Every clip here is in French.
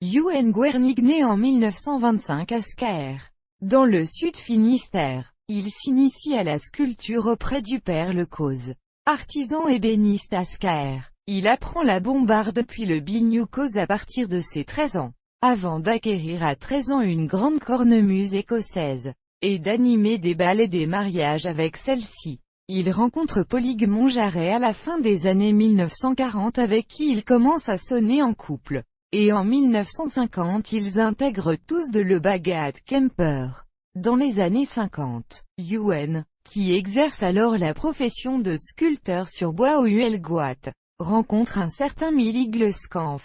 Youenn Guernig naît en 1925 à Scaër, dans le Sud Finistère. Il s'initie à la sculpture auprès du père Lecause, artisan ébéniste à Scaër. Il apprend la bombarde puis le biniou-cause à partir de ses 13 ans, avant d'acquérir à 13 ans une grande cornemuse écossaise, et d'animer des bals et des mariages avec celle-ci. Il rencontre Polygue Monjaret à la fin des années 1940 avec qui il commence à sonner en couple. Et en 1950 ils intègrent tous de le Bagat Kemper. Dans les années 50, Youenn, qui exerce alors la profession de sculpteur sur bois au Huelgoat, rencontre un certain Milly Gleskamp,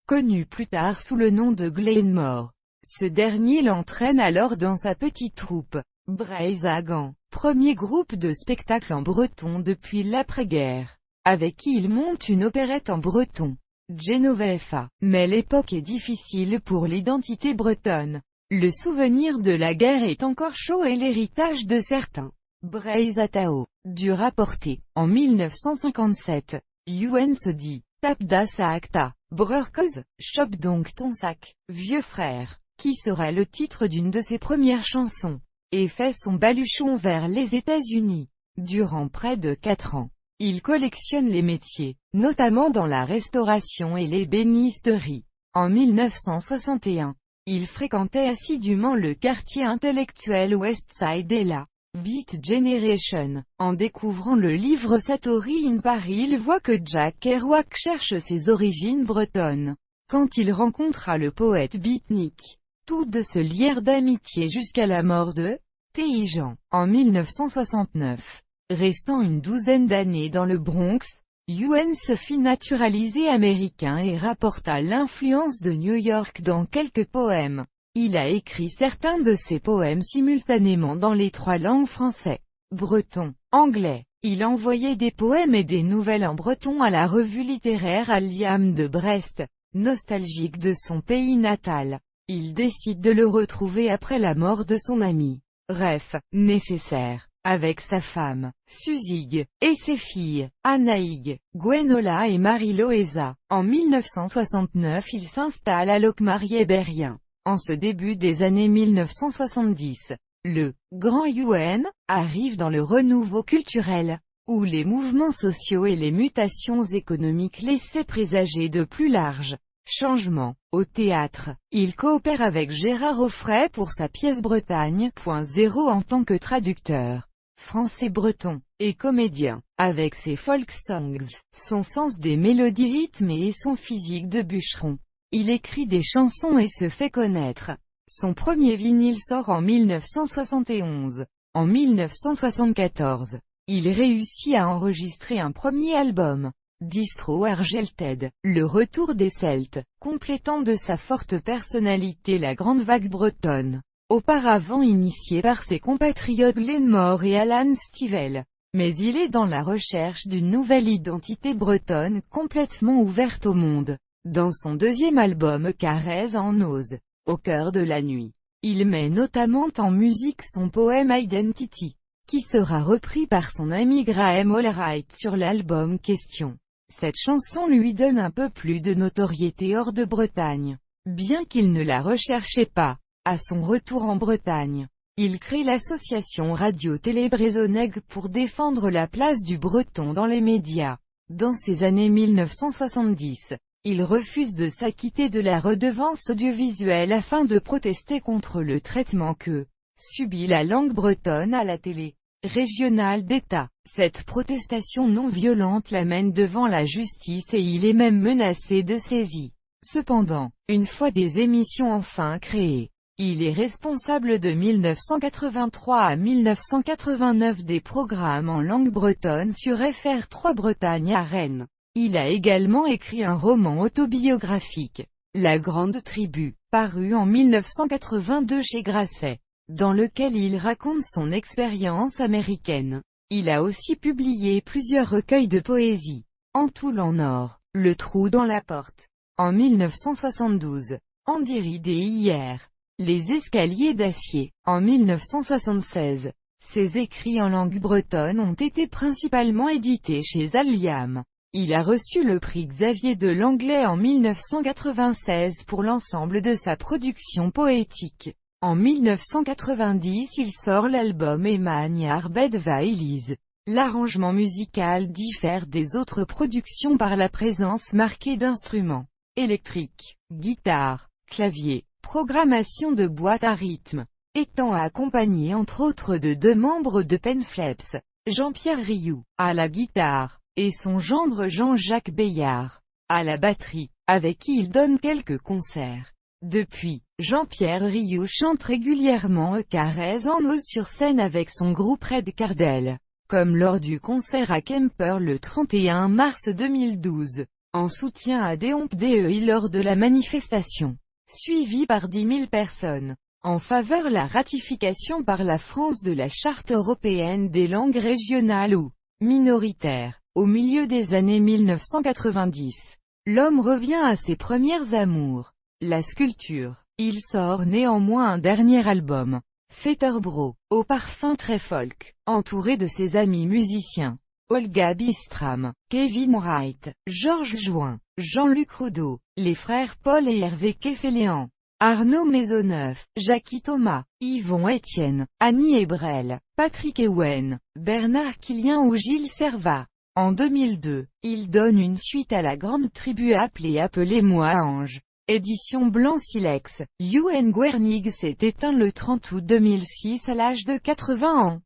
connu plus tard sous le nom de Glenmore. Ce dernier l'entraîne alors dans sa petite troupe, Braizagan, premier groupe de spectacle en breton depuis l'après-guerre, avec qui il monte une opérette en breton, Genovefa. Mais l'époque est difficile pour l'identité bretonne. Le souvenir de la guerre est encore chaud et l'héritage de certains Braizatao dut rapporter. En 1957, Youenn se dit « Tapda saakta, brurkoz, chope donc ton sac, vieux frère », qui sera le titre d'une de ses premières chansons, et fait son baluchon vers les États-Unis. Durant près de 4 ans, il collectionne les métiers, notamment dans la restauration et l'ébénisterie. En 1961, il fréquentait assidûment le quartier intellectuel Westside et la Beat Generation. En découvrant le livre Satori in Paris, il voit que Jack Kerouac cherche ses origines bretonnes. Quand il rencontra le poète beatnik, tous deux se lièrent d'amitié jusqu'à la mort de T.I. en 1969. Restant une douzaine d'années dans le Bronx, Youenn se fit naturaliser américain et rapporta l'influence de New York dans quelques poèmes. Il a écrit certains de ses poèmes simultanément dans les 3 langues français, breton, anglais. Il envoyait des poèmes et des nouvelles en breton à la revue littéraire Alliam de Brest, nostalgique de son pays natal. Il décide de le retrouver après la mort de son ami, Ref, nécessaire, avec sa femme, Susig, et ses filles, Anaïg, Gwenola et Marie-Loéza. En 1969 il s'installe à Locmarié-Berrien. En ce début des années 1970, le « Grand Youenn » arrive dans le renouveau culturel, où les mouvements sociaux et les mutations économiques laissaient présager de plus larges changements. Au théâtre, il coopère avec Gérard Offray pour sa pièce Bretagne.0 en tant que traducteur français-breton, et comédien, avec ses folk songs, son sens des mélodies rythmées et son physique de bûcheron. Il écrit des chansons et se fait connaître. Son premier vinyle sort en 1971. En 1974, il réussit à enregistrer un premier album, Distro Argelted, le retour des Celtes, complétant de sa forte personnalité la grande vague bretonne, auparavant initiée par ses compatriotes Glenmore et Alan Stivell. Mais il est dans la recherche d'une nouvelle identité bretonne complètement ouverte au monde. Dans son deuxième album Caresse en ose, au cœur de la nuit, il met notamment en musique son poème Identity, qui sera repris par son ami Graham Allwright sur l'album Question. Cette chanson lui donne un peu plus de notoriété hors de Bretagne, bien qu'il ne la recherchait pas. À son retour en Bretagne, il crée l'association Radio-Télé Brezoneg pour défendre la place du breton dans les médias. Dans ces années 1970, il refuse de s'acquitter de la redevance audiovisuelle afin de protester contre le traitement que subit la langue bretonne à la télé régionale d'État. Cette protestation non violente l'amène devant la justice et il est même menacé de saisie. Cependant, une fois des émissions enfin créées, il est responsable de 1983 à 1989 des programmes en langue bretonne sur FR3 Bretagne à Rennes. Il a également écrit un roman autobiographique, La Grande Tribu, paru en 1982 chez Grasset, dans lequel il raconte son expérience américaine. Il a aussi publié plusieurs recueils de poésie. En Toul en or, Le Trou dans la porte. En 1972, Andiridé hier. Les escaliers d'acier. En 1976, ses écrits en langue bretonne ont été principalement édités chez Alliam. Il a reçu le prix Xavier de Langlais en 1996 pour l'ensemble de sa production poétique. En 1990 il sort l'album Emagne Bedva Elise. L'arrangement musical diffère des autres productions par la présence marquée d'instruments électriques, guitare, clavier, programmation de boîte à rythme, étant accompagné entre autres de deux membres de Penfleps, Jean-Pierre Rioux, à la guitare, et son gendre Jean-Jacques Beillard, à la batterie, avec qui il donne quelques concerts. Depuis, Jean-Pierre Rioux chante régulièrement Carrez en ose sur scène avec son groupe Red Cardel, comme lors du concert à Kemper le 31 mars 2012, en soutien à Déomp DEI lors de la manifestation, suivie par 10 000 personnes, en faveur la ratification par la France de la Charte européenne des langues régionales ou minoritaires. Au milieu des années 1990, l'homme revient à ses premières amours, la sculpture. Il sort néanmoins un dernier album, Fetterbro, au parfum très folk, entouré de ses amis musiciens, Olga Bistram, Kevin Wright, Georges Join, Jean-Luc Roudot, les frères Paul et Hervé Keffeléan, Arnaud Maisonneuve, Jackie Thomas, Yvon Etienne, Annie Ebrel, Patrick Ewen, Bernard Quilien ou Gilles Servat. En 2002, il donne une suite à la grande tribu Appelez-moi Ange. Édition Blanc Silex. Ewan Guernig s'est éteint le 30 août 2006 à l'âge de 80 ans.